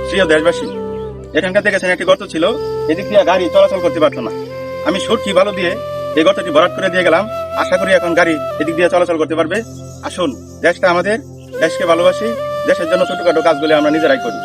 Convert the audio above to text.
প্রিয় দেশবাসী, এখানকার দেখেছেন একটি গর্ত ছিল, এদিক দিয়ে গাড়ি চলাচল করতে পারতো না। আমি সুরকি বালু দিয়ে এই গর্তটি ভরাট করে দিয়ে গেলাম। আশা করি এখন গাড়ি এদিক দিয়ে চলাচল করতে পারবে। আসুন, দেশটা আমাদের, দেশকে ভালোবাসি, দেশের জন্য ছোটখাটো কাজগুলি আমরা নিজেরাই করি।